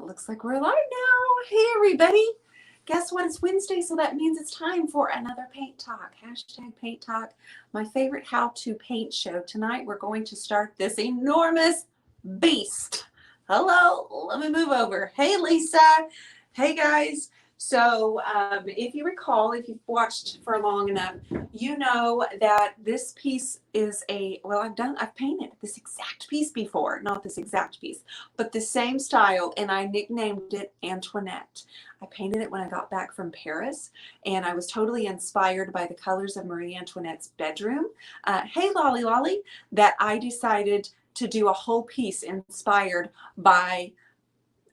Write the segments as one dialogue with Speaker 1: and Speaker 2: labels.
Speaker 1: Looks like we're live now. Hey, everybody. Guess what? It's Wednesday, so that means it's time for another paint talk. Hashtag paint talk. My favorite how to paint show. Tonight, we're going to start this enormous beast. Hello. Let me move over. Hey, Lisa. Hey, guys. So if you recall, if you've watched for long enough, you know that this piece is I've painted this exact piece before, not this exact piece, but the same style, and I nicknamed it Antoinette. I painted it when I got back from Paris, and I was totally inspired by the colors of Marie Antoinette's bedroom. Hey, Lolly Lolly, that I decided to do a whole piece inspired by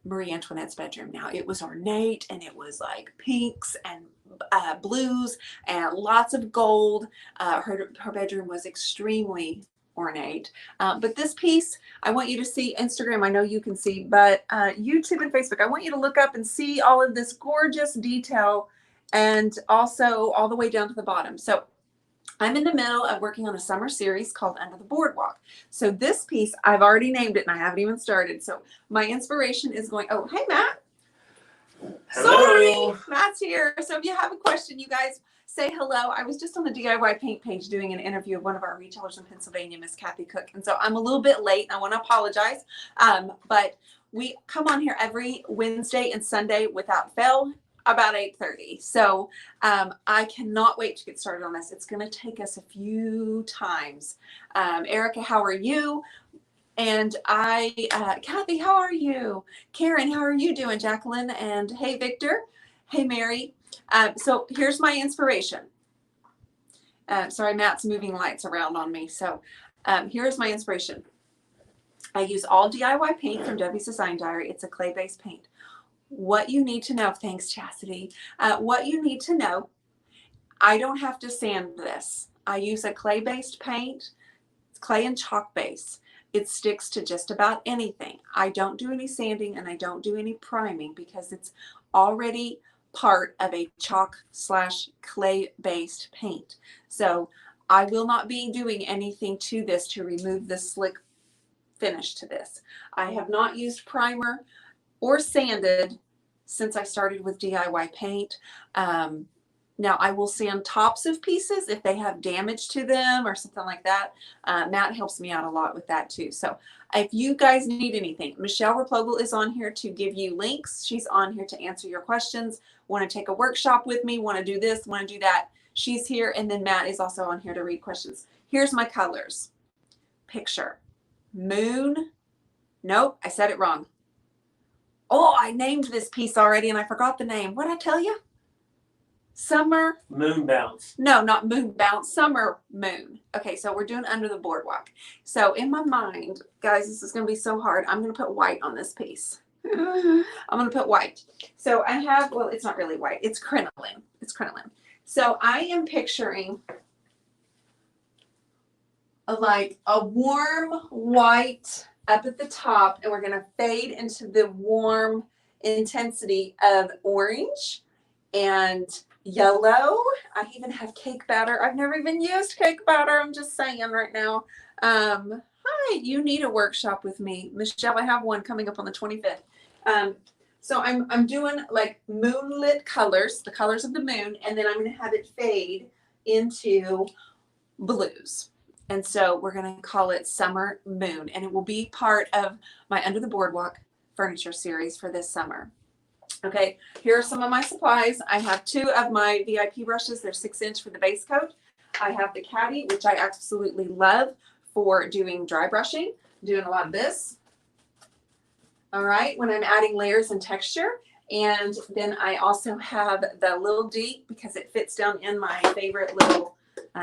Speaker 1: Marie Antoinette's bedroom. Now, it was ornate, and it was like pinks and blues and lots of gold. Her bedroom was extremely ornate. But this piece, I want you to see Instagram. I know you can see, but YouTube and Facebook, I want you to look up and see all of this gorgeous detail, and also all the way down to the bottom. So I'm in the middle of working on a summer series called Under the Boardwalk. So this piece, I've already named it, and I haven't even started. So my inspiration is going, oh, hey, Matt.
Speaker 2: Hello.
Speaker 1: Sorry, Matt's here. So if you have a question, you guys say hello. I was just on the DIY paint page doing an interview of one of our retailers in Pennsylvania, Miss Kathy Cook. And so I'm a little bit late, and I want to apologize. But we come on here every Wednesday and Sunday without fail, about 8:30. So I cannot wait to get started on this. It's going to take us a few times. Erica, how are you? And Kathy, how are you? Karen, how are you doing? Jacqueline, and hey, Victor. Hey, Mary. So here's my inspiration. Sorry, Matt's moving lights around on me. So here's my inspiration. I use all DIY paint from Debbie's Design Diary. It's a clay-based paint. What you need to know, thanks Chastity, what you need to know, I don't have to sand this. I use a clay-based paint. It's clay and chalk base. It sticks to just about anything. I don't do any sanding, and I don't do any priming because it's already part of a chalk/clay-based paint. So I will not be doing anything to this to remove the slick finish to this. I have not used primer or sanded since I started with DIY paint. Now I will sand tops of pieces if they have damage to them or something like that. Matt helps me out a lot with that too. So if you guys need anything, Michelle Replogle is on here to give you links. She's on here to answer your questions. Want to take a workshop with me, want to do this, want to do that. She's here. And then Matt is also on here to read questions. Here's my colors. Picture. Moon. Nope, I said it wrong. Oh, I named this piece already and I forgot the name. What did I tell you? Summer.
Speaker 2: Moon bounce.
Speaker 1: No, not moon bounce. Summer moon. Okay, so we're doing Under the Boardwalk. So in my mind, guys, this is going to be so hard. I'm going to put white on this piece. I'm going to put white. So I have, well, it's not really white. It's crinoline. It's crinoline. So I am picturing like a warm white up at the top, and we're going to fade into the warm intensity of orange and yellow. I even have cake batter. I've never even used cake batter. I'm just saying right now. Hi, you need a workshop with me. Michelle, I have one coming up on the 25th. So I'm doing like moonlit colors, the colors of the moon, and then I'm going to have it fade into blues. And so we're going to call it Summer Moon, and it will be part of my Under the Boardwalk furniture series for this summer. Okay, here are some of my supplies. I have 2 of my VIP brushes. They're 6-inch for the base coat. I have the Caddy, which I absolutely love for doing dry brushing. I'm doing a lot of this. All right, when I'm adding layers and texture. And then I also have the Little D because it fits down in my favorite little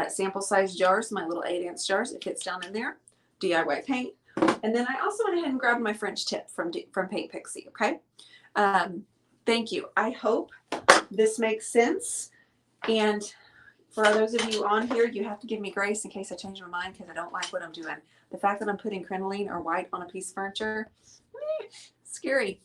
Speaker 1: sample size jars, my little 8-inch jars. It fits down in there. DIY paint. And then I also went ahead and grabbed my French tip from Paint Pixie. Okay. Thank you. I hope this makes sense. And for those of you on here, you have to give me grace in case I change my mind because I don't like what I'm doing. The fact that I'm putting crinoline or white on a piece of furniture, scary.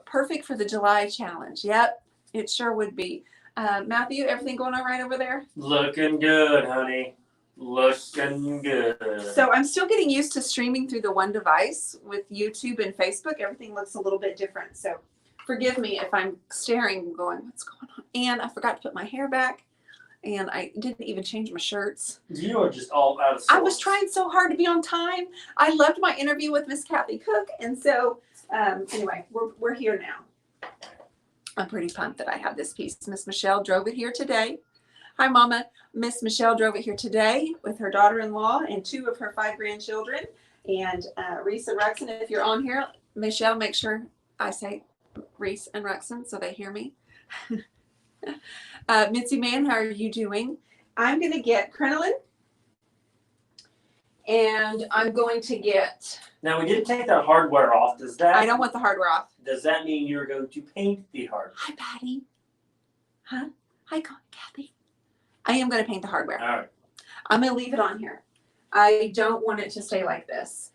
Speaker 1: Perfect for the July challenge. Yep, it sure would be. Matthew, everything going all right over there?
Speaker 2: Looking good, honey. Looking good.
Speaker 1: So I'm still getting used to streaming through the one device with YouTube and Facebook. Everything looks a little bit different. So forgive me if I'm staring going, what's going on? And I forgot to put my hair back. And I didn't even change my shirts.
Speaker 2: You are just all out of sorts.
Speaker 1: I was trying so hard to be on time. I loved my interview with Miss Kathy Cook. And so anyway, we're here now. I'm pretty pumped that I have this piece. Miss Michelle drove it here today. Hi, Mama. Miss Michelle drove it here today with her daughter-in-law and 2 of her 5 grandchildren. And Reese and Rexon, if you're on here, Michelle, make sure I say Reese and Rexon so they hear me. Mitzi Man, how are you doing? I'm going to get crinoline. And I'm going to get...
Speaker 2: Now, we did take that hardware off. Does that...
Speaker 1: I don't want the hardware off.
Speaker 2: Does that mean you're going to paint the hardware?
Speaker 1: Hi, Patty. Huh? Hi, Kathy. I am going to paint the hardware.
Speaker 2: All right.
Speaker 1: I'm going to leave it on here. I don't want it to stay like this.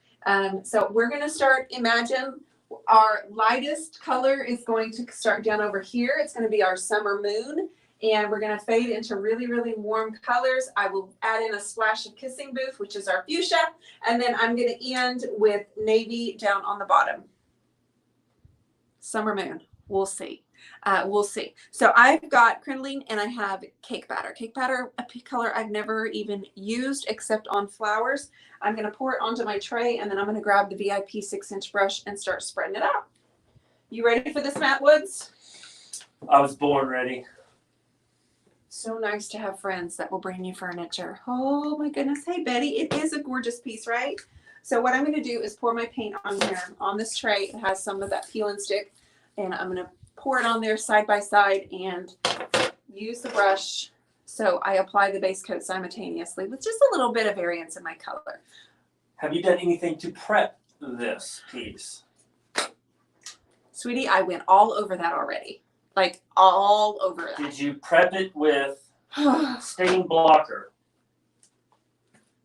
Speaker 1: So we're going to start, imagine our lightest color is going to start down over here. It's going to be our summer moon. And we're going to fade into really, really warm colors. I will add in a splash of Kissing Booth, which is our fuchsia. And then I'm going to end with navy down on the bottom. Summer moon. We'll see. We'll see. So I've got crinoline and I have cake batter. Cake batter, a color I've never even used except on flowers. I'm going to pour it onto my tray and then I'm going to grab the VIP 6-inch brush and start spreading it out. You ready for this, Matt Woods?
Speaker 2: I was born ready.
Speaker 1: So nice to have friends that will bring you furniture. Oh my goodness. Hey, Betty, it is a gorgeous piece, right? So what I'm going to do is pour my paint on here on this tray. It has some of that peel and stick and I'm going to pour it on there side by side and use the brush. So I apply the base coat simultaneously with just a little bit of variance in my color.
Speaker 2: Have you done anything to prep this piece?
Speaker 1: Sweetie, I went all over that already. Like all over that.
Speaker 2: Did you prep it with stain blocker?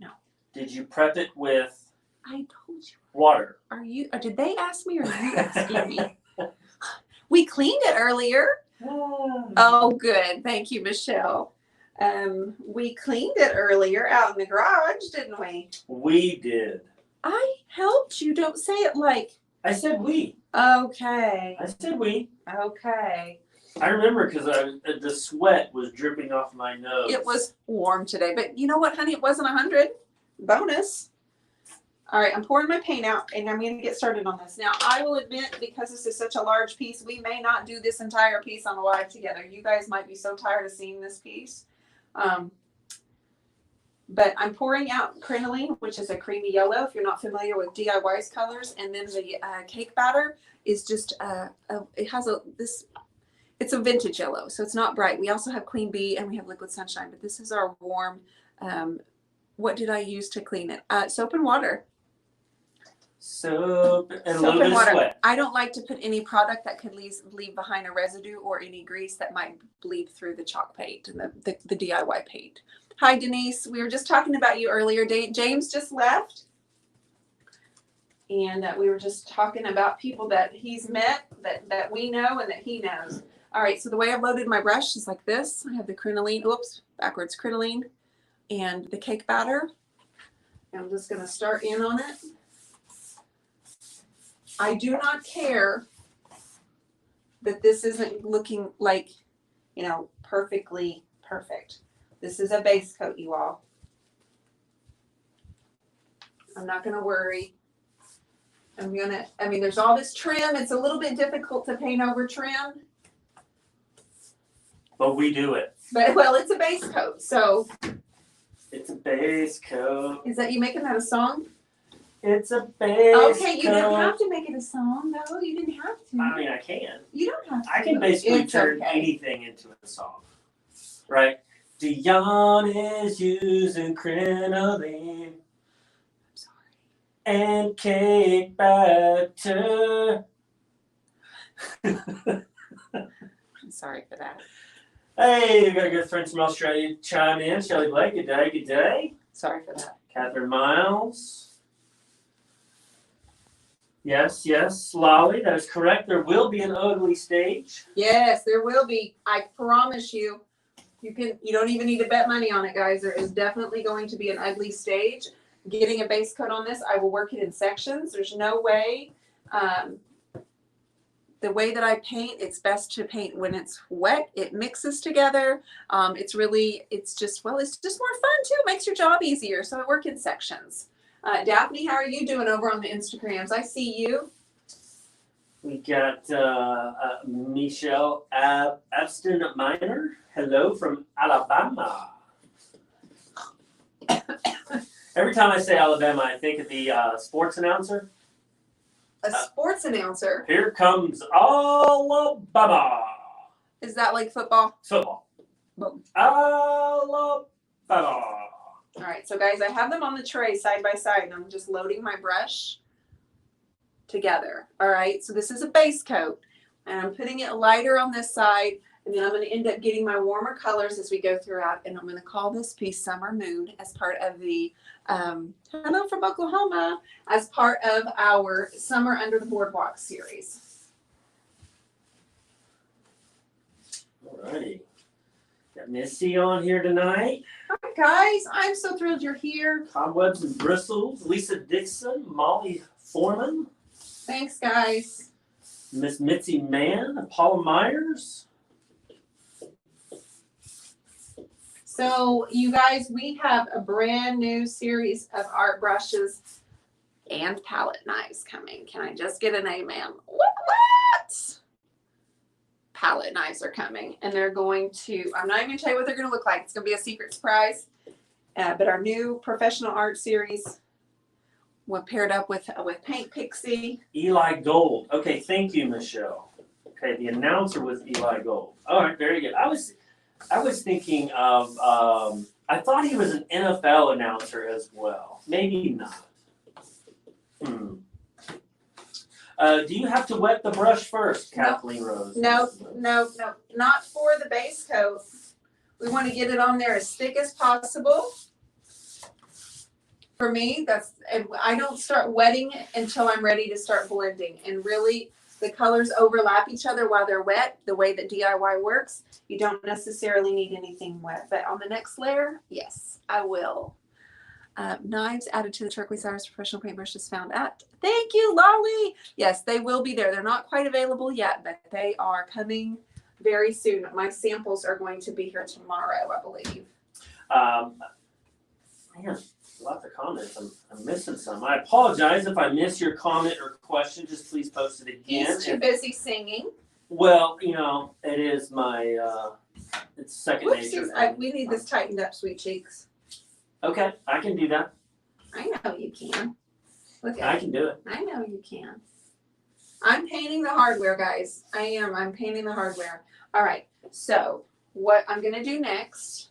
Speaker 1: No.
Speaker 2: Did you prep it with
Speaker 1: I told you.
Speaker 2: Water?
Speaker 1: Are you, or did they ask me or are you asking me? We cleaned it earlier. Oh, good. Thank you, Michelle. We cleaned it earlier out in the garage, didn't we?
Speaker 2: We did.
Speaker 1: I helped you. Don't say it like.
Speaker 2: I said we.
Speaker 1: Okay.
Speaker 2: I said we.
Speaker 1: Okay.
Speaker 2: I remember because the sweat was dripping off my nose.
Speaker 1: It was warm today, but you know what, honey? It wasn't 100. Bonus. All right, I'm pouring my paint out, and I'm going to get started on this. Now, I will admit, because this is such a large piece, we may not do this entire piece on the live together. You guys might be so tired of seeing this piece. But I'm pouring out crinoline, which is a creamy yellow, if you're not familiar with DIY's colors. And then the cake batter is just, it has it's a vintage yellow, so it's not bright. We also have Queen Bee, and we have Liquid Sunshine, but this is our warm, what did I use to clean it? Soap and water.
Speaker 2: Soap and a little bit of sweat.
Speaker 1: I don't like to put any product that could leave behind a residue or any grease that might bleed through the chalk paint and the DIY paint. Hi, Denise. We were just talking about you earlier. James just left. And we were just talking about people that he's met, that we know and that he knows. All right, so the way I've loaded my brush is like this. I have the crinoline, crinoline and the cake batter. And I'm just going to start in on it. I do not care that this isn't looking like, perfectly perfect. This is a base coat, you all. I'm not going to worry. There's all this trim. It's a little bit difficult to paint over trim.
Speaker 2: But we do it.
Speaker 1: Well, it's a base coat, so.
Speaker 2: It's a base coat.
Speaker 1: Is that you making that a song?
Speaker 2: It's a base coat.
Speaker 1: Okay, you didn't have to make it a song, though. You didn't have to.
Speaker 2: I mean, I can.
Speaker 1: You don't have to.
Speaker 2: I can basically turn anything into a song. Right? Dion is using crinoline.
Speaker 1: I'm sorry.
Speaker 2: And cake batter.
Speaker 1: I'm sorry for that.
Speaker 2: Hey, we've got good friends from Australia chime in. Shelley Blake, good day, good day.
Speaker 1: Sorry for that.
Speaker 2: Catherine Miles. Yes, Lolly, that is correct. There will be an ugly stage.
Speaker 1: Yes, there will be. I promise you. You don't even need to bet money on it, guys. There is definitely going to be an ugly stage. Getting a base coat on this, I will work it in sections. There's no way. The way that I paint, it's best to paint when it's wet. It mixes together. It's just more fun too. It makes your job easier. So I work in sections. Daphne, how are you doing over on the Instagrams? I see you.
Speaker 2: We got Michelle Abston Miner. Hello from Alabama. Every time I say Alabama, I think of the sports announcer.
Speaker 1: A sports announcer?
Speaker 2: Here comes Alabama.
Speaker 1: Is that like football?
Speaker 2: Football.
Speaker 1: Boom.
Speaker 2: Alabama.
Speaker 1: All right, so guys, I have them on the tray side by side, and I'm just loading my brush together. All right, so this is a base coat, and I'm putting it lighter on this side, and then I'm going to end up getting my warmer colors as we go throughout, and I'm going to call this piece Summer Mood as part of the Hello from Oklahoma, as part of our Summer Under the Boardwalk series.
Speaker 2: All righty. Got Missy on here tonight.
Speaker 1: Hi, guys. I'm so thrilled you're here.
Speaker 2: Cobwebs and Bristles. Lisa Dixon. Molly Foreman.
Speaker 1: Thanks, guys.
Speaker 2: Miss Mitzi Mann. Paula Myers.
Speaker 1: So, you guys, we have a brand new series of art brushes and palette knives coming. Can I just get an amen? What? Palette knives are coming, and they're going to, I'm not even going to tell you what they're going to look like. It's going to be a secret surprise. But our new professional art series, we're paired up with Paint Pixie.
Speaker 2: Eli Gold. Okay, thank you, Michelle. Okay, the announcer was Eli Gold. All right, very good. I was thinking of, I thought he was an NFL announcer as well. Maybe not. Do you have to wet the brush first, Kathleen Rose?
Speaker 1: No, not for the base coat. We want to get it on there as thick as possible. For me, I don't start wetting it until I'm ready to start blending. And really, the colors overlap each other while they're wet, the way that DIY works. You don't necessarily need anything wet. But on the next layer, yes, I will. Knives added to the turquoise iris professional paintbrushes found at. Thank you, Lolly. Yes, they will be there. They're not quite available yet, but they are coming very soon. My samples are going to be here tomorrow, I believe.
Speaker 2: Man, lots of comments. I'm missing some. I apologize if I miss your comment or question. Just please post it again.
Speaker 1: He's too busy singing.
Speaker 2: Well, it is my it's second nature.
Speaker 1: We need this tightened up, sweet cheeks.
Speaker 2: Okay, I can do that.
Speaker 1: I know you can. Look at
Speaker 2: I can do it.
Speaker 1: I know you can. I'm painting the hardware, guys. I am. I'm painting the hardware. All right. So what I'm going to do next.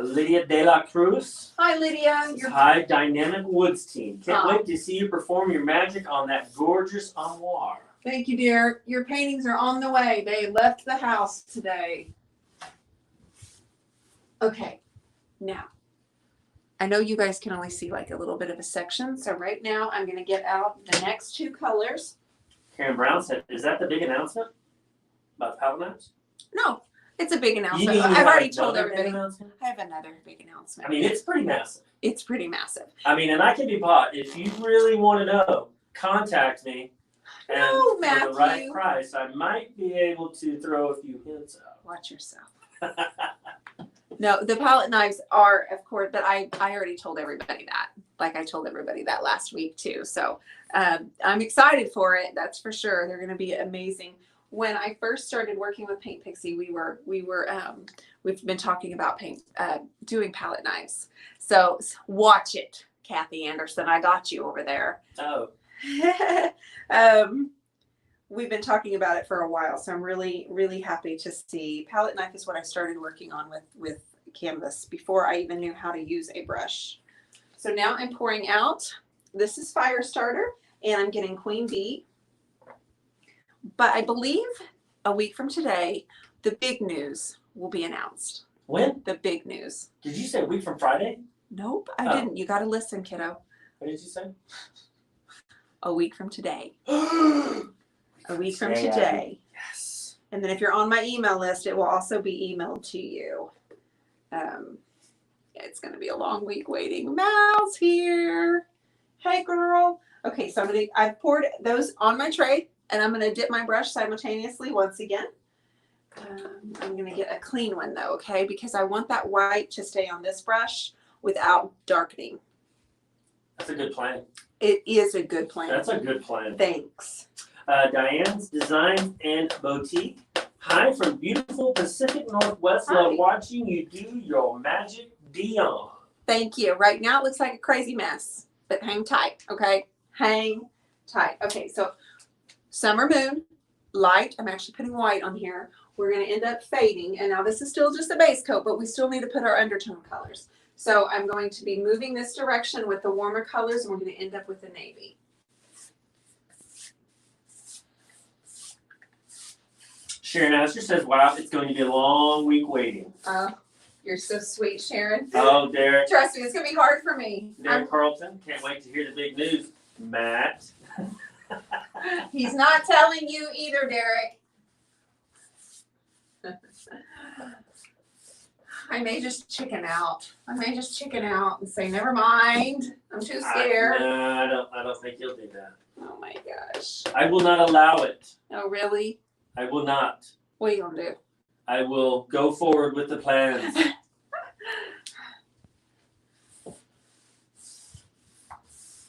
Speaker 2: Lydia De La Cruz.
Speaker 1: Hi, Lydia.
Speaker 2: Hi, Dynamic Woods team. Can't wait to see you perform your magic on that gorgeous armoire.
Speaker 1: Thank you, dear. Your paintings are on the way. They left the house today. Okay. Now, I know you guys can only see like a little bit of a section. So right now I'm going to get out the next two colors.
Speaker 2: Karen Brown said, is that the big announcement about palette knives?
Speaker 1: No, it's a big announcement. I've already told everybody. I have another big announcement.
Speaker 2: I mean, it's pretty massive.
Speaker 1: It's pretty massive.
Speaker 2: I mean, and I can be bought. If you really want to know, contact me. And
Speaker 1: no, Matthew.
Speaker 2: For the right price, I might be able to throw a few hints out.
Speaker 1: Watch yourself. No, the palette knives are, of course, but I already told everybody that. Like I told everybody that last week too. So I'm excited for it. That's for sure. They're going to be amazing. When I first started working with Paint Pixie, we've been talking about doing palette knives. So watch it, Kathy Anderson. I got you over there.
Speaker 2: Oh.
Speaker 1: We've been talking about it for a while, so I'm really, really happy to see. Palette knife is what I started working on with canvas before I even knew how to use a brush. So now I'm pouring out. This is Firestarter, and I'm getting Queen Bee. But I believe a week from today, the big news will be announced.
Speaker 2: When?
Speaker 1: The big news.
Speaker 2: Did you say a week from Friday?
Speaker 1: Nope, I didn't. You got to listen, kiddo.
Speaker 2: What did you say?
Speaker 1: A week from today. A week from today.
Speaker 2: Yes.
Speaker 1: And then if you're on my email list, it will also be emailed to you. It's going to be a long week waiting. Mal's here. Hey, girl. Okay, so I've poured those on my tray, and I'm going to dip my brush simultaneously once again. I'm going to get a clean one, though, okay? Because I want that white to stay on this brush without darkening.
Speaker 2: That's a good plan.
Speaker 1: It is a good plan.
Speaker 2: That's a good plan.
Speaker 1: Thanks.
Speaker 2: Diane's Design and Boutique. Hi from beautiful Pacific Northwest.
Speaker 1: Hi.
Speaker 2: Love watching you do your magic, Dion.
Speaker 1: Thank you. Right now it looks like a crazy mess, but hang tight, okay? Hang tight. Okay, so summer moon, light. I'm actually putting white on here. We're going to end up fading, and now this is still just a base coat, but we still need to put our undertone colors. So I'm going to be moving this direction with the warmer colors, and we're going to end up with the navy.
Speaker 2: Sharon Astor says, wow, it's going to be a long week waiting.
Speaker 1: You're so sweet, Sharon.
Speaker 2: Oh, Derek.
Speaker 1: Trust me, it's going to be hard for me.
Speaker 2: Derek Carlton, can't wait to hear the big news. Matt.
Speaker 1: He's not telling you either, Derek. I may just chicken out. And say, never mind. I'm too scared.
Speaker 2: No, I don't think you'll do that.
Speaker 1: Oh my gosh.
Speaker 2: I will not allow it.
Speaker 1: Oh, really?
Speaker 2: I will not.
Speaker 1: What are you going to do?
Speaker 2: I will go forward with the plans.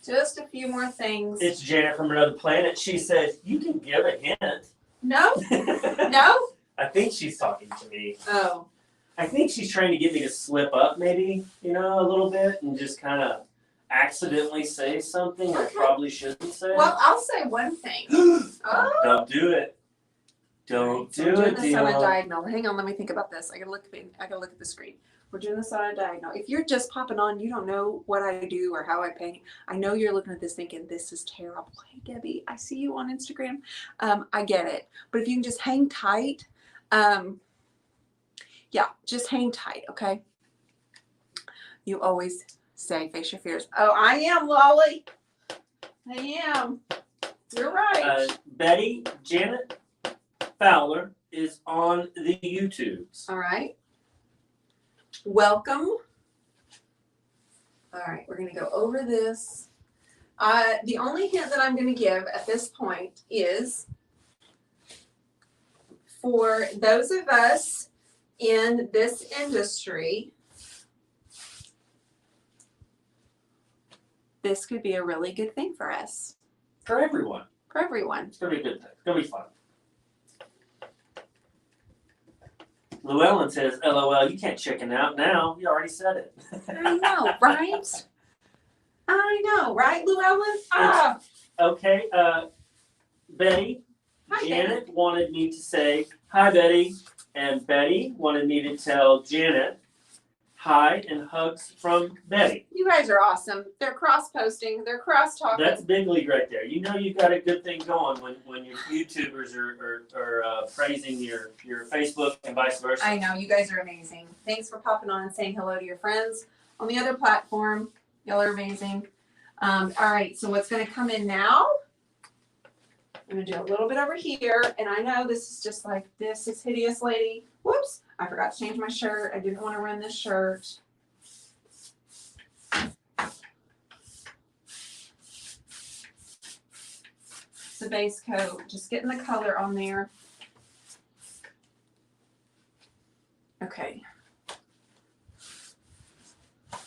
Speaker 1: Just a few more things.
Speaker 2: It's Janet from another planet. She says, you can give a hint.
Speaker 1: No? No?
Speaker 2: I think she's talking to me.
Speaker 1: Oh.
Speaker 2: I think she's trying to get me to slip up maybe, a little bit and just kind of accidentally say something I probably shouldn't say.
Speaker 1: Well, I'll say one thing. Oh.
Speaker 2: Don't do it. Don't do
Speaker 1: We're
Speaker 2: it,
Speaker 1: doing this on a
Speaker 2: Dion.
Speaker 1: diagonal. Hang on, let me think about this. I gotta look at the screen. We're doing this on a diagonal. If you're just popping on, you don't know what I do or how I paint. I know you're looking at this thinking, this is terrible. Hey, Debbie, I see you on Instagram. I get it. But if you can just hang tight, yeah, just hang tight, okay? You always say, face your fears. Oh, I am, Lolly. I am. You're right.
Speaker 2: Betty Janet Fowler is on the YouTubes.
Speaker 1: All right. Welcome. All right, we're going to go over this. The only hint that I'm going to give at this point is for those of us in this industry, this could be a really good thing for us.
Speaker 2: For everyone.
Speaker 1: For everyone.
Speaker 2: It's going to be a good thing. It's going to be fun. Llewellyn says, LOL, you can't chicken out now. You already said it.
Speaker 1: I know, right? I know, right, Llewellyn? Ah.
Speaker 2: Okay, Betty,
Speaker 1: Hi,
Speaker 2: Janet wanted me to say, hi, Betty. And Betty wanted me to tell Janet, hi and hugs from Betty.
Speaker 1: You guys are awesome. They're cross-posting. They're cross-talking.
Speaker 2: That's big league right there. You know you've got a good thing going when your YouTubers are praising your Facebook and vice versa.
Speaker 1: I know. You guys are amazing. Thanks for popping on and saying hello to your friends on the other platform. Y'all are amazing. All right. So what's going to come in now? I'm going to do a little bit over here. And I know this is just like, this is hideous, lady. Whoops. I forgot to change my shirt. I didn't want to run this shirt. It's a base coat. Just getting the color on there. Okay.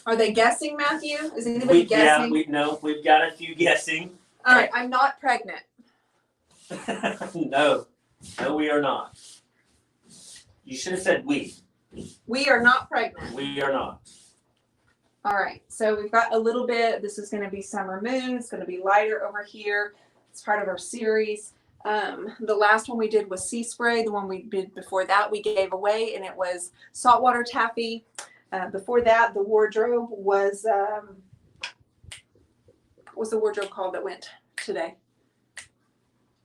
Speaker 1: Are they guessing, Matthew? Is anybody guessing?
Speaker 2: Yeah, we've got a few guessing.
Speaker 1: All right, I'm not pregnant.
Speaker 2: No, we are not. You should have said we.
Speaker 1: We are not pregnant.
Speaker 2: We are not.
Speaker 1: All right, so we've got a little bit. This is going to be summer moon. It's going to be lighter over here. It's part of our series. The last one we did was sea spray. The one we did before that we gave away, and it was saltwater taffy. Before that, the wardrobe was what was the wardrobe called that went today?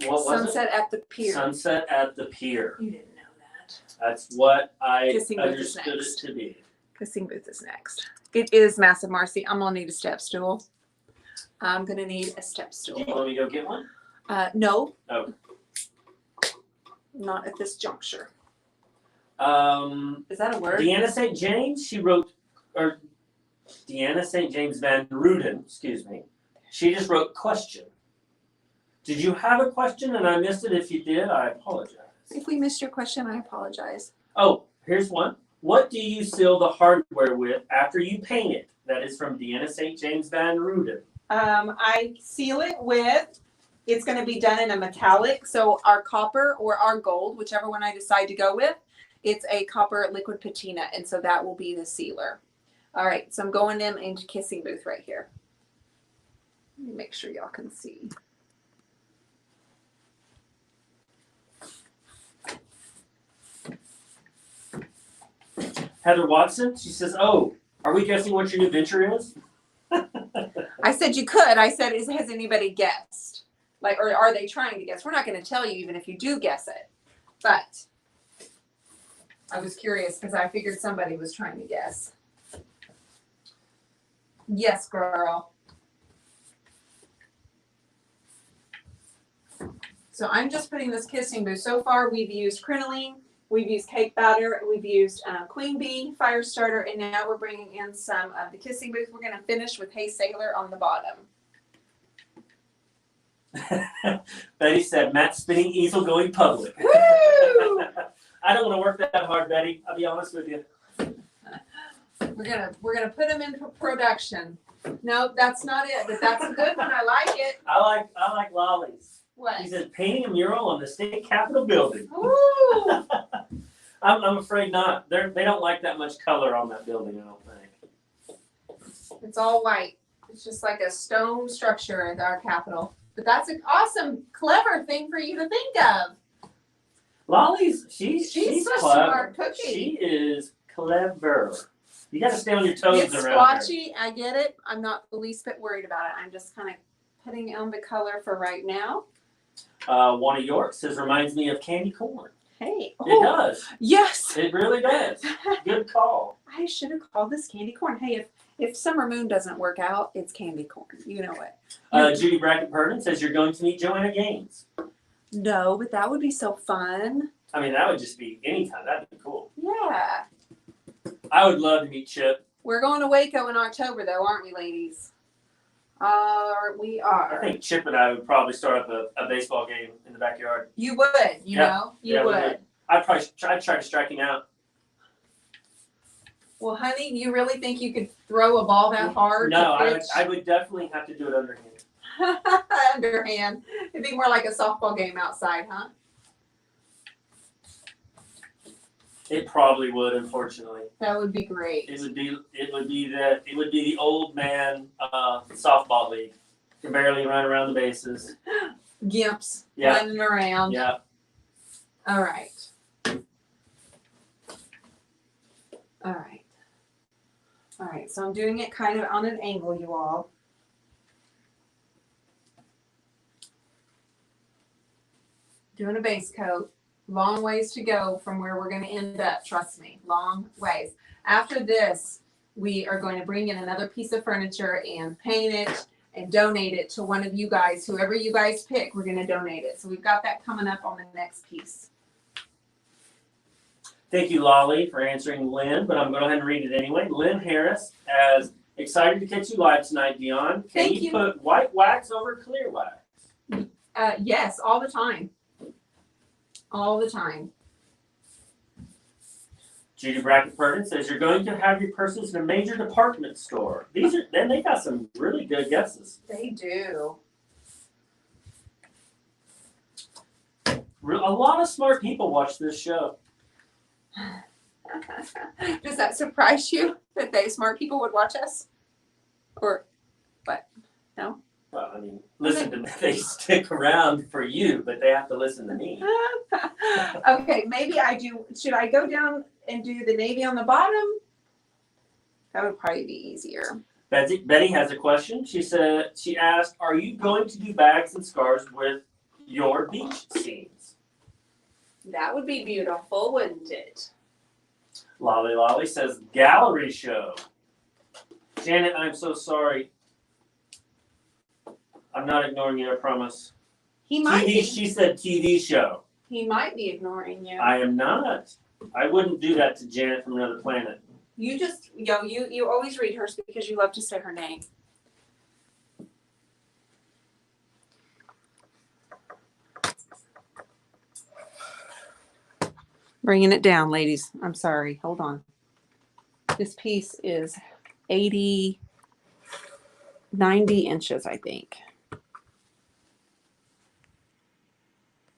Speaker 2: What was
Speaker 1: Sunset at the Pier.
Speaker 2: Sunset at the Pier.
Speaker 1: You didn't know that.
Speaker 2: That's what I
Speaker 1: Kissing Booth is
Speaker 2: understood it
Speaker 1: next.
Speaker 2: to be.
Speaker 1: Kissing Booth is next. It is massive, Marcy. I'm gonna need a step stool. I'm gonna need a step stool.
Speaker 2: Do you want me to go get one?
Speaker 1: No.
Speaker 2: Oh.
Speaker 1: Not at this juncture.
Speaker 2: Deanna
Speaker 1: Is that a word?
Speaker 2: St. James, she wrote, or Deanna St. James Van Ruden, excuse me. She just wrote question. Did you have a question and I missed it? If you did, I apologize.
Speaker 1: If we missed your question, I apologize.
Speaker 2: Oh, here's one. What do you seal the hardware with after you paint it? That is from Deanna St. James Van Ruden.
Speaker 1: I seal it with, it's going to be done in a metallic, so our copper or our gold, whichever one I decide to go with, it's a copper liquid patina, and so that will be the sealer. All right, so I'm going them into kissing booth right here. Let me make sure y'all can see.
Speaker 2: Heather Watson, she says, oh, are we guessing what your new venture is?
Speaker 1: I said you could. I said, has anybody guessed? Like, or are they trying to guess? We're not going to tell you even if you do guess it. But I was curious because I figured somebody was trying to guess. Yes, girl. So I'm just putting this kissing booth. So far, we've used crinoline, we've used cake batter, we've used queen bee, fire starter, and now we're bringing in some of the kissing booth. We're going to finish with Hey Sailor on the bottom.
Speaker 2: Betty said, Matt spinning easel going public.
Speaker 1: Woo!
Speaker 2: I don't want to work that hard, Betty. I'll be honest with you.
Speaker 1: We're gonna put them in production. No, that's not it, but that's a good one. I like it.
Speaker 2: I like lollies.
Speaker 1: What?
Speaker 2: He said painting a mural on the state capitol building.
Speaker 1: Ooh.
Speaker 2: I'm afraid not. They don't like that much color on that building, I don't think.
Speaker 1: It's all white. It's just like a stone structure at our capitol. But that's an awesome, clever thing for you to think of.
Speaker 2: Lolly's, she's
Speaker 1: a
Speaker 2: clever.
Speaker 1: smart cookie.
Speaker 2: She is clever. You got to stay on your toes
Speaker 1: It's
Speaker 2: around
Speaker 1: splotchy. I get it. I'm not the least bit worried about it. I'm just kind of putting on the color for right now.
Speaker 2: One of York says, reminds me of candy corn.
Speaker 1: Hey.
Speaker 2: It does.
Speaker 1: Yes.
Speaker 2: It really does. Good call.
Speaker 1: I should have called this candy corn. Hey, if Summer Moon doesn't work out, it's candy corn. You know it.
Speaker 2: Judy Brackett Purdon says you're going to meet Joanna Gaines.
Speaker 1: No, but that would be so fun.
Speaker 2: I mean, that would just be anytime. That'd be cool.
Speaker 1: Yeah.
Speaker 2: I would love to meet Chip.
Speaker 1: We're going to Waco in October, though, aren't we, ladies? We
Speaker 2: I
Speaker 1: are.
Speaker 2: think Chip and I would probably start up a baseball game in the backyard.
Speaker 1: You would, you know? You would.
Speaker 2: I'd try to strike him out.
Speaker 1: Well, honey, you really think you could throw a ball that hard?
Speaker 2: No, I would definitely have to do it underhand.
Speaker 1: Underhand. It'd be more like a softball game outside, huh?
Speaker 2: It probably would, unfortunately.
Speaker 1: That would be great.
Speaker 2: It would be the old man softball league. You can barely run around the bases.
Speaker 1: Gimps
Speaker 2: Yeah.
Speaker 1: running around.
Speaker 2: Yeah.
Speaker 1: All right. All right. All right. So I'm doing it kind of on an angle, you all. Doing a base coat. Long ways to go from where we're going to end up. Trust me. Long ways. After this, we are going to bring in another piece of furniture and paint it and donate it to one of you guys. Whoever you guys pick, we're going to donate it. So we've got that coming up on the next piece.
Speaker 2: Thank you, Lolly, for answering Lynn, but I'm going to go ahead and read it anyway. Lynn Harris, as excited to catch you live tonight, Dion. Can
Speaker 1: Thank
Speaker 2: you
Speaker 1: you.
Speaker 2: put white wax over clear wax?
Speaker 1: Yes, all the time. All the time.
Speaker 2: Judy Brackett Purdon says you're going to have your purses in a major department store. Then they got some really good guesses.
Speaker 1: They do.
Speaker 2: A lot of smart people watch this show.
Speaker 1: Does that surprise you that smart people would watch us? Or what? No?
Speaker 2: Well, I mean, listen to me. They stick around for you, but they have to listen to me.
Speaker 1: Okay, maybe I do. Should I go down and do the navy on the bottom? That would probably be easier.
Speaker 2: Betty has a question. She asked, are you going to do bags and scarves with your beach scenes?
Speaker 1: That would be beautiful, wouldn't it?
Speaker 2: Lolly says, gallery show. Janet, I'm so sorry. I'm not ignoring you, I promise.
Speaker 1: He might be.
Speaker 2: She said TV show.
Speaker 1: He might be ignoring you.
Speaker 2: I am not. I wouldn't do that to Janet from another planet.
Speaker 1: You just, you always read hers because you love to say her name. Bringing it down, ladies. I'm sorry. Hold on. This piece is 90 inches, I think.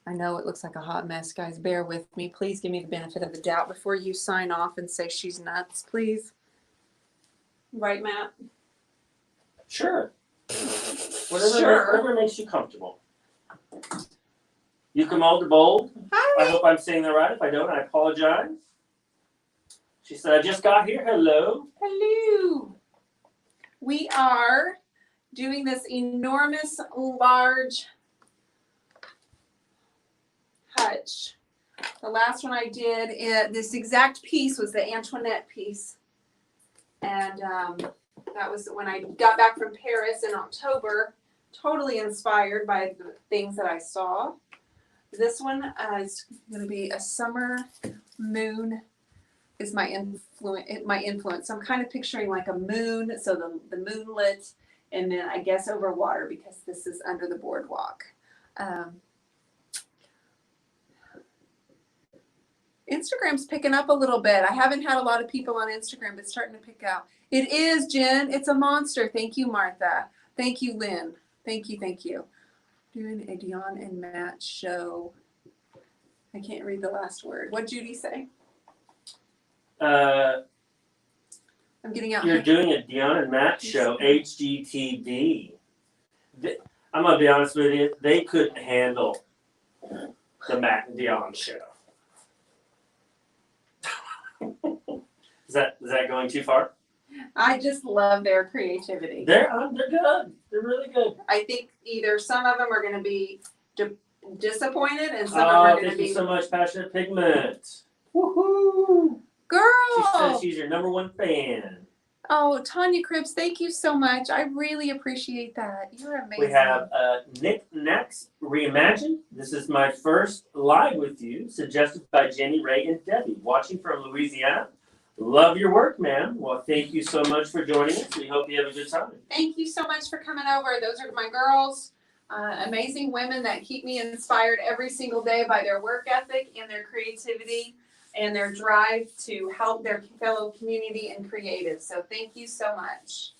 Speaker 1: I know it looks like a hot mess, guys. Bear with me. Please give me the benefit of the doubt before you sign off and say she's nuts, please. Right, Matt?
Speaker 2: Sure. Whatever makes you comfortable. You come alter bold.
Speaker 1: Hi.
Speaker 2: I hope I'm saying that right. If I don't, I apologize. She said, I just got here. Hello.
Speaker 1: Hello. We are doing this enormous, large hutch. The last one I did, this exact piece was the Antoinette piece. And that was when I got back from Paris in October, totally inspired by the things that I saw. This one is going to be a summer moon is my influence. So I'm kind of picturing like a moon, so the moonlit, and then I guess over water because this is under the boardwalk. Instagram's picking up a little bit. I haven't had a lot of people on Instagram, but it's starting to pick out. It is, Jen. It's a monster. Thank you, Martha. Thank you, Lynn. Thank you. Doing a Dion and Matt show. I can't read the last word. What'd Judy say? I'm getting out.
Speaker 2: You're doing a Dion and Matt show, HGTV. I'm going to be honest with you. They couldn't handle the Matt and Dion show. Is that going too far?
Speaker 1: I just love their creativity.
Speaker 2: They're good. They're really good.
Speaker 1: I think either some of them are going to be disappointed and some of them are going to be.
Speaker 2: Thank you so much, Passionate Pigment. Woohoo!
Speaker 1: Girl!
Speaker 2: She says she's your number one fan.
Speaker 1: Oh, Tanya Cribs, thank you so much. I really appreciate that. You're amazing.
Speaker 2: We have Nick Next Reimagined. This is my first live with you, suggested by Jenny, Ray, and Debbie, watching from Louisiana. Love your work, ma'am. Well, thank you so much for joining us. We hope you have a good time.
Speaker 1: Thank you so much for coming over. Those are my girls, amazing women that keep me inspired every single day by their work ethic and their creativity and their drive to help their fellow community and creatives. So thank you so much.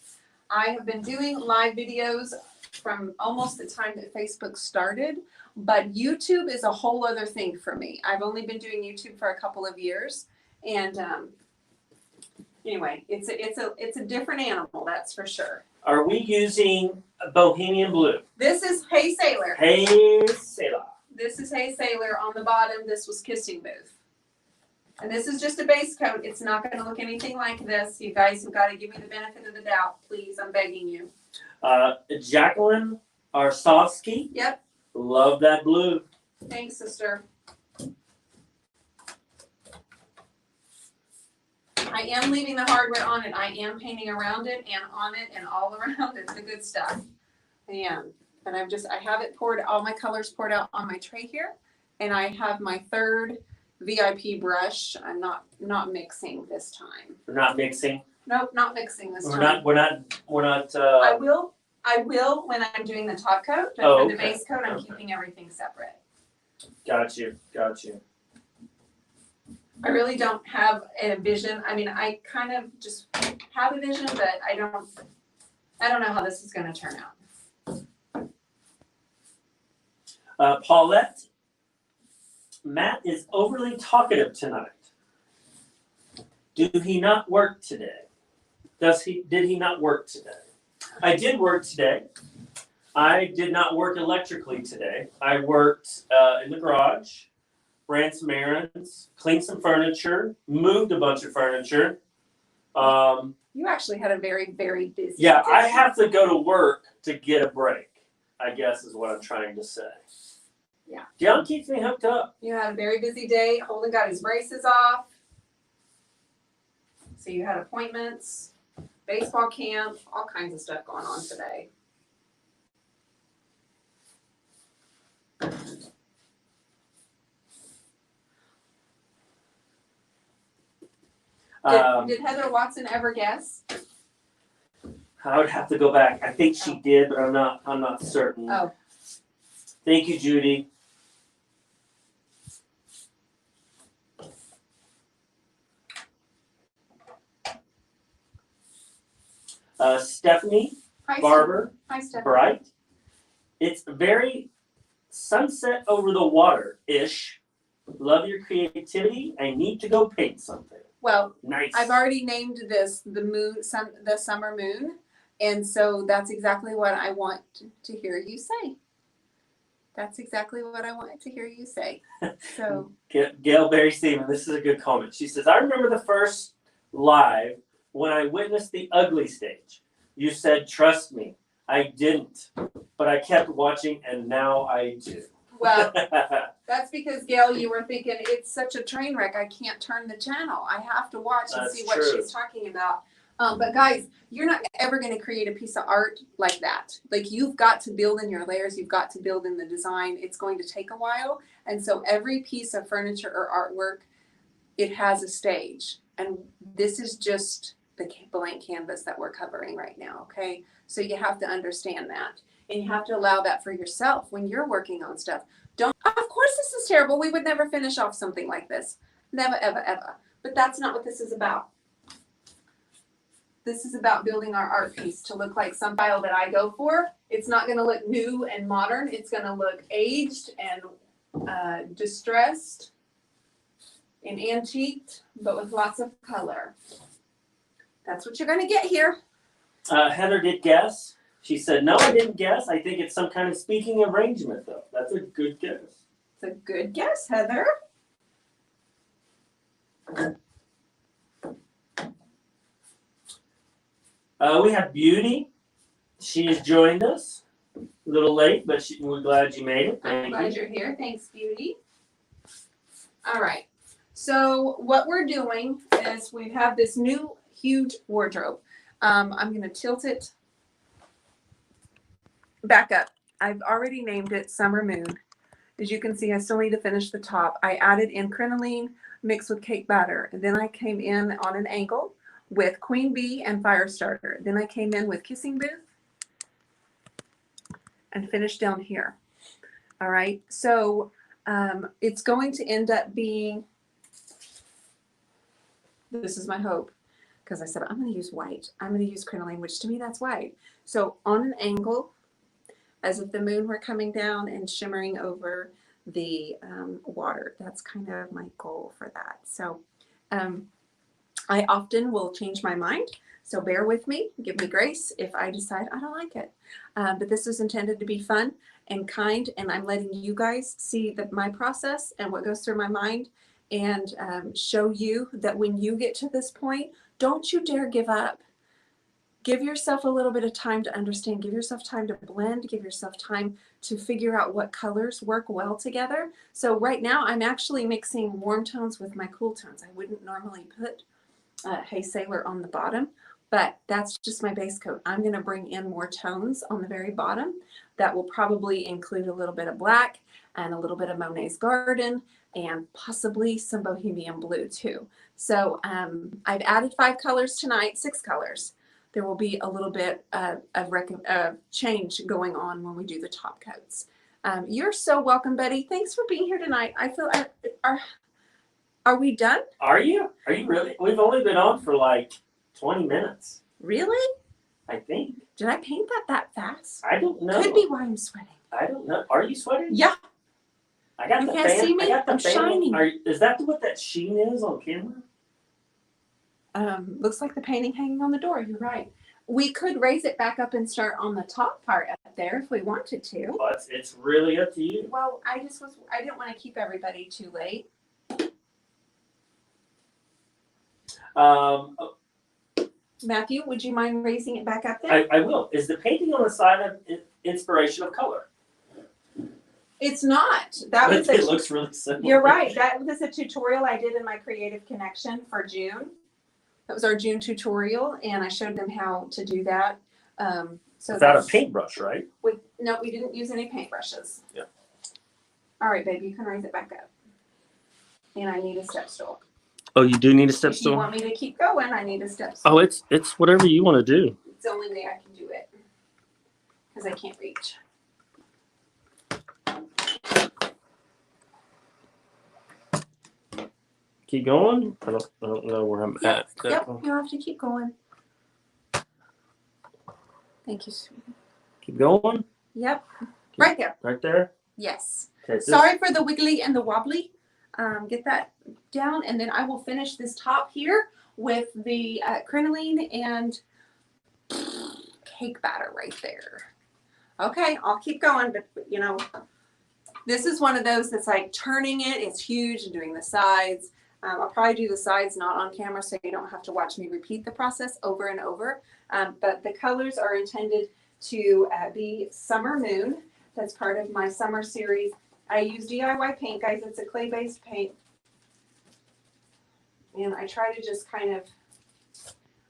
Speaker 1: I have been doing live videos from almost the time that Facebook started, but YouTube is a whole other thing for me. I've only been doing YouTube for a couple of years, and anyway, it's a different animal, that's for sure.
Speaker 2: Are we using Bohemian Blue?
Speaker 1: This is Hey Sailor.
Speaker 2: Hey Sailor.
Speaker 1: This is Hey Sailor on the bottom. This was Kissing Booth. And this is just a base coat. It's not going to look anything like this. You guys have got to give me the benefit of the doubt, please. I'm begging you.
Speaker 2: Jacqueline Arsovsky.
Speaker 1: Yep.
Speaker 2: Love that blue.
Speaker 1: Thanks, sister. I am leaving the hardware on it. I am painting around it and on it and all around it. The good stuff. I am. And I have it poured, all my colors poured out on my tray here. And I have my third VIP brush. I'm not mixing this time.
Speaker 2: We're not mixing.
Speaker 1: Nope, not mixing this time.
Speaker 2: We're not.
Speaker 1: I will when I'm doing the top coat, but for the base coat, I'm keeping everything separate. Got you. I really don't have a vision. I mean, I kind of just have a vision, but I don't know how this is going to turn out.
Speaker 2: Paulette, Matt is overly talkative tonight. Did he not work today? Did he not work today? I did work today. I did not work electrically today. I worked in the garage, ran some errands, cleaned some furniture, moved a bunch of furniture.
Speaker 1: You actually had a very, very busy day.
Speaker 2: I have to go to work to get a break, I guess is what I'm trying to say.
Speaker 1: Yeah.
Speaker 2: Dion keeps me hooked up.
Speaker 1: You had a very busy day. Holden got his braces off. So you had appointments, baseball camp, all kinds of stuff going on today. Did Heather Watson ever guess?
Speaker 2: I would have to go back. I think she did, but I'm not certain.
Speaker 1: Oh.
Speaker 2: Thank you, Judy. Stephanie Barber,
Speaker 1: Hi, Stephanie.
Speaker 2: Bright. It's very sunset over the water-ish. Love your creativity. I need to go paint something.
Speaker 1: Well,
Speaker 2: Nice.
Speaker 1: I've already named this the summer moon, and so that's exactly what I want to hear you say. That's exactly what I wanted to hear you say. So
Speaker 2: Gail Berry Seaman, this is a good comment. She says, I remember the first live when I witnessed the ugly stage. You said, trust me. I didn't, but I kept watching, and now I do.
Speaker 1: well, that's because Gail, you were thinking it's such a train wreck. I can't turn the channel. I have to watch and
Speaker 2: That's
Speaker 1: see what
Speaker 2: true.
Speaker 1: she's talking about. But guys, you're not ever going to create a piece of art like that. Like, you've got to build in your layers. You've got to build in the design. It's going to take a while. And so every piece of furniture or artwork, it has a stage. And this is just the blank canvas that we're covering right now. Okay. So you have to understand that. And you have to allow that for yourself when you're working on stuff. Don't, of course, this is terrible. We would never finish off something like this. Never, ever, ever. But that's not what this is about. This is about building our art piece to look like some style that I go for. It's not going to look new and modern. It's going to look aged and distressed and antiqued, but with lots of color. That's what you're going to get here.
Speaker 2: Heather did guess. She said, no, I didn't guess. I think it's some kind of speaking arrangement, though. That's a good guess.
Speaker 1: It's a good guess, Heather.
Speaker 2: We have Beauty. She has joined us. A little late, but we're glad you made it.
Speaker 1: I'm glad you're here. Thanks, Beauty. All right. So what we're doing is we have this new huge wardrobe. I'm going to tilt it back up. I've already named it Summer Moon. As you can see, I still need to finish the top. I added in crinoline mixed with cake batter. And then I came in on an angle with Queen Bee and Firestarter. Then I came in with Kissing Booth and finished down here. All right. So it's going to end up being, this is my hope, because I said I'm going to use white. I'm going to use crinoline, which to me that's white. So on an angle, as if the moon were coming down and shimmering over the water. That's kind of my goal for that. So I often will change my mind. So bear with me, give me grace if I decide I don't like it. But this is intended to be fun and kind, and I'm letting you guys see my process and what goes through my mind, and show you that when you get to this point, don't you dare give up. Give yourself a little bit of time to understand. Give yourself time to blend. Give yourself time to figure out what colors work well together. So right now I'm actually mixing warm tones with my cool tones. I wouldn't normally put Hey Sailor on the bottom, but that's just my base coat. I'm going to bring in more tones on the very bottom that will probably include a little bit of black and a little bit of Monet's Garden and possibly some Bohemian Blue too. So I've added 5 colors tonight, 6 colors. There will be a little bit of change going on when we do the top coats. You're so welcome, Betty. Thanks for being here tonight. I feel, are we done?
Speaker 2: Are you? Are you really? We've only been on for like 20 minutes.
Speaker 1: Really?
Speaker 2: I think.
Speaker 1: Did I paint that fast?
Speaker 2: I don't know.
Speaker 1: Could be why I'm sweating.
Speaker 2: I don't know. Are you sweating?
Speaker 1: Yeah.
Speaker 2: I got
Speaker 1: You
Speaker 2: the
Speaker 1: can't
Speaker 2: fan.
Speaker 1: see me?
Speaker 2: I got the
Speaker 1: I'm
Speaker 2: fan.
Speaker 1: shining.
Speaker 2: Is that what that sheen is on camera?
Speaker 1: Looks like the painting hanging on the door. You're right. We could raise it back up and start on the top part up there if we wanted to.
Speaker 2: Well, it's really up to you.
Speaker 1: Well, I didn't want to keep everybody too late. Matthew, would you mind raising it back up there?
Speaker 2: I will. Is the painting on the side of inspiration of color?
Speaker 1: It's not.
Speaker 2: It looks really simple.
Speaker 1: You're right. That was a tutorial I did in my Creative Connection for June. That was our June tutorial, and I showed them how to do that. So
Speaker 2: without a paintbrush, right?
Speaker 1: No, we didn't use any paintbrushes.
Speaker 2: Yeah.
Speaker 1: All right, baby, you can raise it back up. And I need a step stool.
Speaker 2: Oh, you do need a step
Speaker 1: If you
Speaker 2: stool?
Speaker 1: want me to keep going, I need a step stool.
Speaker 2: Oh, it's whatever you want to do.
Speaker 1: It's the only way I can do it. Because I can't reach.
Speaker 2: Keep going. I don't know where I'm at.
Speaker 1: Yep, you have to keep going. Thank you, sweetie.
Speaker 2: Keep going.
Speaker 1: Yep. Right there.
Speaker 2: Right there.
Speaker 1: Yes.
Speaker 2: Okay,
Speaker 1: Sorry for the wiggly and the wobbly. Get that down, and then I will finish this top here with the crinoline and cake batter right there. Okay, I'll keep going, but you know, this is one of those that's like turning it. It's huge and doing the sides. I'll probably do the sides not on camera so you don't have to watch me repeat the process over and over. But the colors are intended to be Summer Moon. That's part of my summer series. I use DIY paint, guys. It's a clay-based paint. And I try to just kind of,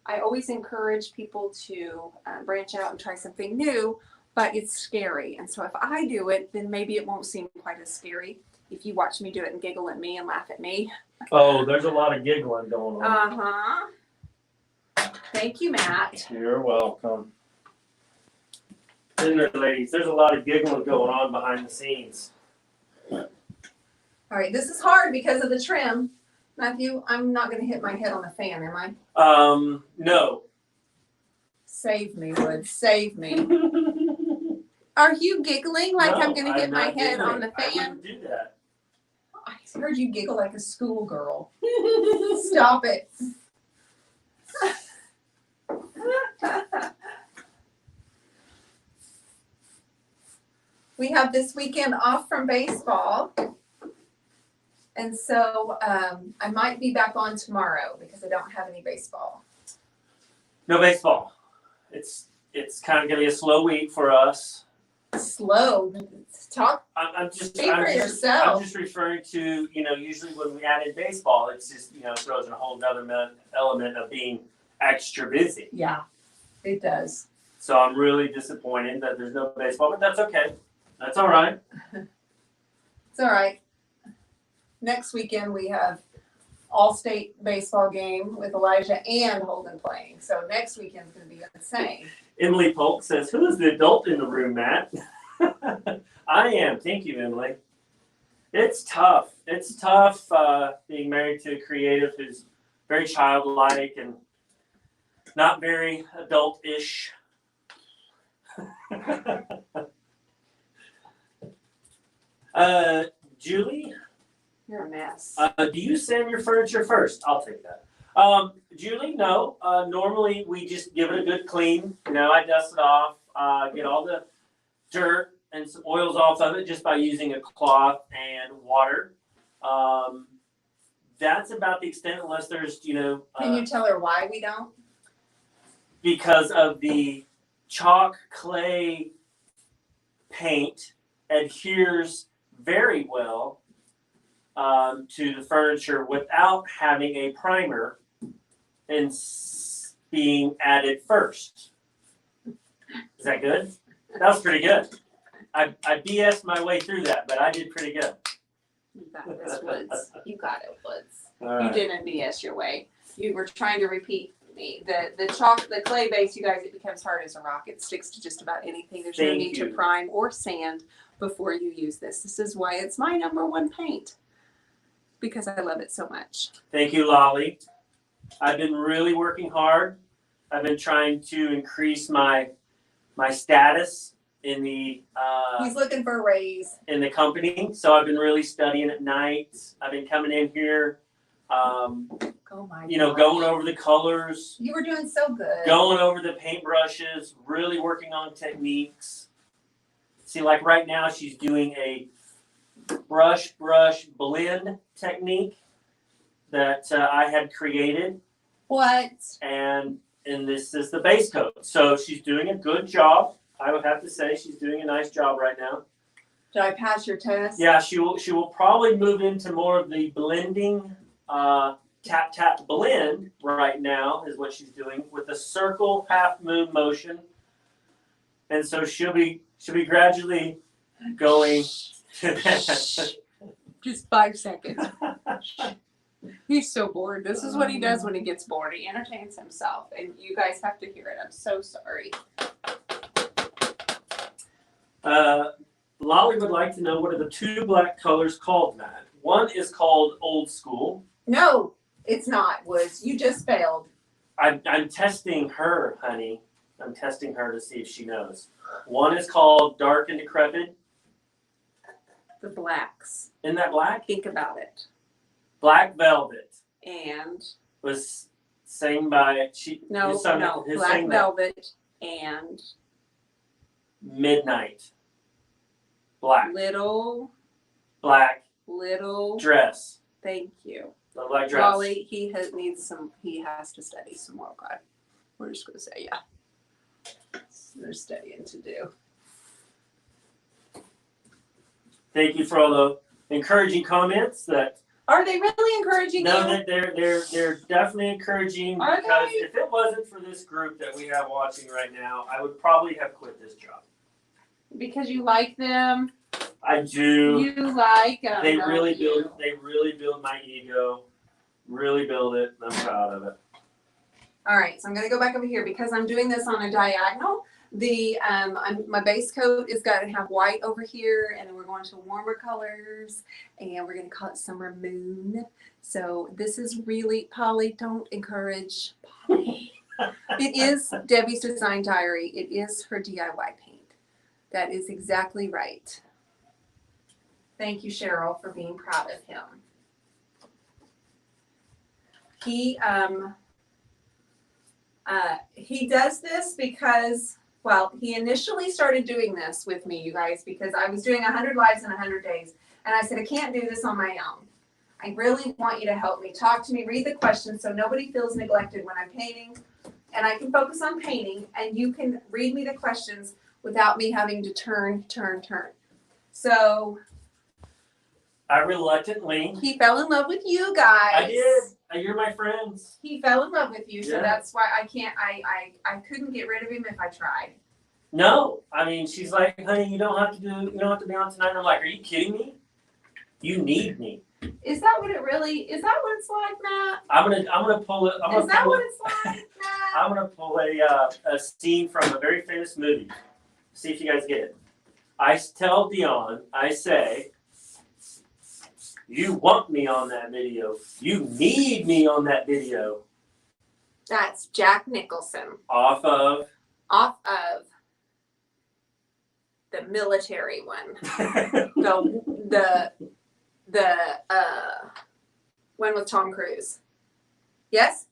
Speaker 1: I always encourage people to branch out and try something new, but it's scary. And so if I do it, then maybe it won't seem quite as scary if you watch me do it and giggle at me and laugh at me.
Speaker 2: Oh, there's a lot of giggling going on.
Speaker 1: Uh-huh. Thank you, Matt.
Speaker 2: You're welcome. Isn't there, ladies? There's a lot of giggling going on behind the scenes.
Speaker 1: All right, this is hard because of the trim. Matthew, I'm not going to hit my head on the fan, am I?
Speaker 2: No.
Speaker 1: Save me, Wood. Save me. Are you giggling like I'm going to hit my head on the fan?
Speaker 2: I wouldn't do that.
Speaker 1: I heard you giggle like a schoolgirl. Stop it. We have this weekend off from baseball. And so I might be back on tomorrow because I don't have any baseball.
Speaker 2: No baseball. It's kind of going to be a slow week for us.
Speaker 1: Slow. Talk.
Speaker 2: I'm just referring to, usually when we add in baseball, it's just, throws in a whole other element of being extra busy.
Speaker 1: Yeah, it does.
Speaker 2: So I'm really disappointed that there's no baseball, but that's okay. That's all right.
Speaker 1: It's all right. Next weekend we have all-state baseball game with Elijah and Holden playing. So next weekend's going to be insane.
Speaker 2: Emily Polk says, "Who is the adult in the room, Matt?" I am. Thank you, Emily. It's tough. It's tough being married to a creative who's very childlike and not very adult-ish. Julie?
Speaker 1: You're a mess.
Speaker 2: Do you sand your furniture first? I'll take that. Julie, no. Normally we just give it a good clean. I dust it off, get all the dirt and some oils off of it just by using a cloth and water. That's about the extent, unless there's,
Speaker 1: Can you tell her why we don't?
Speaker 2: Because of the chalk clay paint adheres very well to the furniture without having a primer and being added first. Is that good? That was pretty good. I BS'd my way through that, but I did pretty good.
Speaker 1: You got this, Woods. You got it, Woods.
Speaker 2: Right.
Speaker 1: You didn't BS your way. You were trying to repeat me. The clay base, you guys, it becomes hard as a rock. It sticks to just about anything. There's no need to prime or sand before you use this. This is why it's my #1 paint, because I love it so much.
Speaker 2: Thank you, Lolly. I've been really working hard. I've been trying to increase my status in the
Speaker 1: He's looking for a raise
Speaker 2: in the company. So I've been really studying at night. I've been coming in here,
Speaker 1: oh my
Speaker 2: going over the colors.
Speaker 1: You were doing so good.
Speaker 2: Going over the paintbrushes, really working on techniques. See, like right now, she's doing a brush blend technique that I had created.
Speaker 1: What?
Speaker 2: And this is the base coat. So she's doing a good job. I would have to say she's doing a nice job right now.
Speaker 1: Did I pass your test?
Speaker 2: Yeah, she will probably move into more of the blending, tap blend right now is what she's doing with the circle half moon motion. And so she'll be gradually going to that.
Speaker 1: Just 5 seconds. He's so bored. This is what he does when he gets bored. He entertains himself, and you guys have to hear it. I'm so sorry.
Speaker 2: Lolly would like to know, what are the two black colors called, Matt? One is called Old School.
Speaker 1: No, it's not, Woods. You just failed.
Speaker 2: I'm testing her, honey. I'm testing her to see if she knows. One is called Dark and Decrepit.
Speaker 1: The blacks.
Speaker 2: Isn't that black?
Speaker 1: Think about it.
Speaker 2: Black Velvet
Speaker 1: And
Speaker 2: was sang by
Speaker 1: no, Black Velvet and
Speaker 2: Midnight. Black.
Speaker 1: Little
Speaker 2: Dress.
Speaker 1: Thank you.
Speaker 2: The black dress.
Speaker 1: Raleigh, he has to study some more. God, we're just gonna say yeah. There's studying to do.
Speaker 2: Thank you for all the encouraging comments. That
Speaker 1: are they really encouraging
Speaker 2: no,
Speaker 1: you?
Speaker 2: that they're definitely encouraging.
Speaker 1: Are
Speaker 2: because
Speaker 1: they?
Speaker 2: if it wasn't for this group that we have watching right now, I would probably have quit this job.
Speaker 1: Because you like them.
Speaker 2: I do.
Speaker 1: You like them.
Speaker 2: They really build my ego. Really build it. I'm proud of it.
Speaker 1: All right, so I'm going to go back over here because I'm doing this on a diagonal. The my base coat is going to have white over here, and then we're going to warmer colors, and we're going to call it Summer Moon. So this is really, Polly, don't encourage Polly. It is Debbie's Design Diary. It is her DIY paint. That is exactly right. Thank you, Cheryl, for being proud of him. He does this because, well, he initially started doing this with me, you guys, because I was doing 100 lives in 100 days. And I said, I can't do this on my own. I really want you to help me. Talk to me, read the questions so nobody feels neglected when I'm painting. And I can focus on painting, and you can read me the questions without me having to turn. So
Speaker 2: I reluctantly.
Speaker 1: he fell in love with you guys.
Speaker 2: I did. You're my friends.
Speaker 1: He fell in love with you, so
Speaker 2: Yeah.
Speaker 1: that's why I couldn't get rid of him if I tried.
Speaker 2: No, I mean, she's like, honey, you don't have to be on tonight. And I'm like, are you kidding me? You need me.
Speaker 1: Is that what it's like, Matt?
Speaker 2: I'm gonna pull it.
Speaker 1: Is that what it's like, Matt?
Speaker 2: I'm gonna pull a scene from a very famous movie. See if you guys get it. I tell Dion, I say, you want me on that video. You need me on that video.
Speaker 1: That's Jack Nicholson
Speaker 2: Off of
Speaker 1: the military one. the one with Tom Cruise. Yes?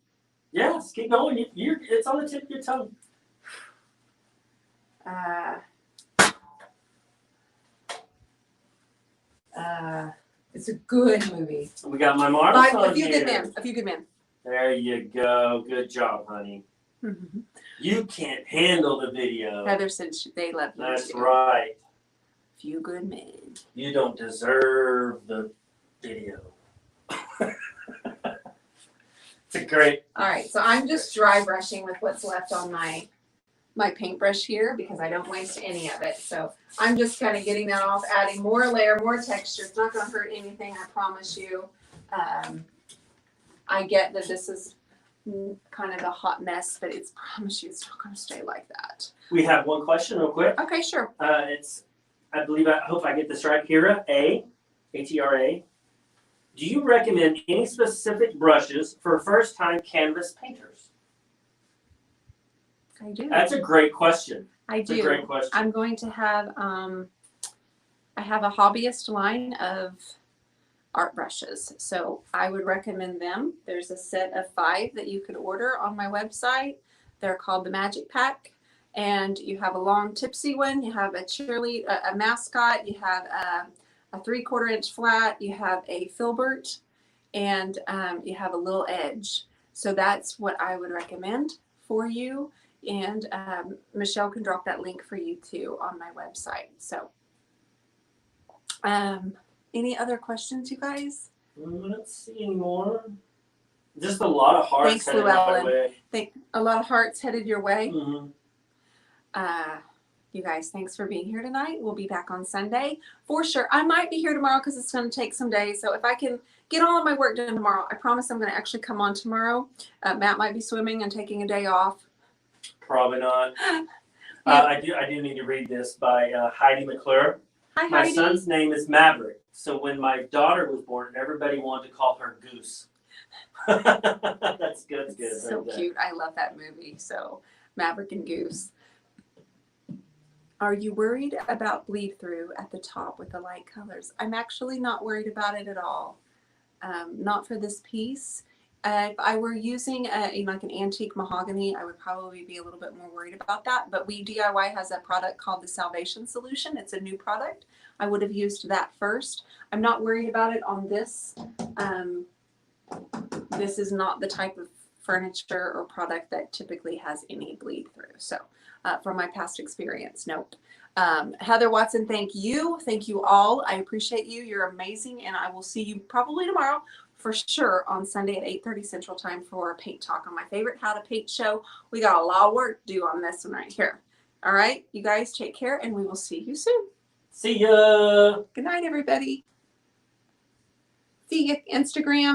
Speaker 2: Yes, keep going. It's on the tip of your tongue.
Speaker 1: It's a good movie.
Speaker 2: We got my marbles on
Speaker 1: A Few
Speaker 2: here.
Speaker 1: Good Men.
Speaker 2: There you go. Good job, honey.
Speaker 1: Mm-hmm.
Speaker 2: You can't handle the video.
Speaker 1: Heather said they love you.
Speaker 2: That's
Speaker 1: too.
Speaker 2: right.
Speaker 1: Few Good Men.
Speaker 2: You don't deserve the video. It's a great.
Speaker 1: All right, so I'm just dry brushing with what's left on my paintbrush here because I don't waste any of it. So I'm just kind of getting that off, adding more layer, more texture. It's not going to hurt anything, I promise you. I get that this is kind of a hot mess, but I promise you it's not going to stay like that.
Speaker 2: We have one question real quick.
Speaker 1: Okay, sure.
Speaker 2: I hope I get this right. Kira A, ATRA. Do you recommend any specific brushes for first-time canvas painters?
Speaker 1: I do.
Speaker 2: That's a great question.
Speaker 1: I do.
Speaker 2: It's a great question.
Speaker 1: I'm going to have, I have a hobbyist line of art brushes. So I would recommend them. There's a set of 5 that you could order on my website. They're called the Magic Pack. And you have a long tipsy one. You have a mascot. You have a 3/4 inch flat. You have a filbert, and you have a little edge. So that's what I would recommend for you. And Michelle can drop that link for you too on my website. So any other questions, you guys?
Speaker 2: Let's see anymore. Just a lot of hearts.
Speaker 1: Thanks, Llewellyn. A lot of hearts headed your way.
Speaker 2: Mm-hmm.
Speaker 1: You guys, thanks for being here tonight. We'll be back on Sunday for sure. I might be here tomorrow because it's going to take some days. So if I can get all of my work done tomorrow, I promise I'm going to actually come on tomorrow. Matt might be swimming and taking a day off.
Speaker 2: Probably not.
Speaker 1: Yep.
Speaker 2: I do need to read this by Heidi McClure.
Speaker 1: Hi,
Speaker 2: My
Speaker 1: Heidi.
Speaker 2: son's name is Maverick. So when my daughter was born, everybody wanted to call her Goose. That's good. That's good.
Speaker 1: So
Speaker 2: right
Speaker 1: cute. I love that movie. So Maverick and Goose. Are you worried about bleed through at the top with the light colors? I'm actually not worried about it at all. Not for this piece. If I were using like an antique mahogany, I would probably be a little bit more worried about that. But DIY has a product called the Salvation Solution. It's a new product. I would have used that first. I'm not worried about it on this. This is not the type of furniture or product that typically has any bleed through. So from my past experience, nope. Heather Watson, thank you. Thank you all. I appreciate you. You're amazing. And I will see you probably tomorrow for sure on Sunday at 8:30 Central Time for a paint talk on my favorite How to Paint show. We got a lot of work to do on this one right here. All right, you guys take care and we will see you soon.
Speaker 2: See ya.
Speaker 1: Good night, everybody. See you, Instagram.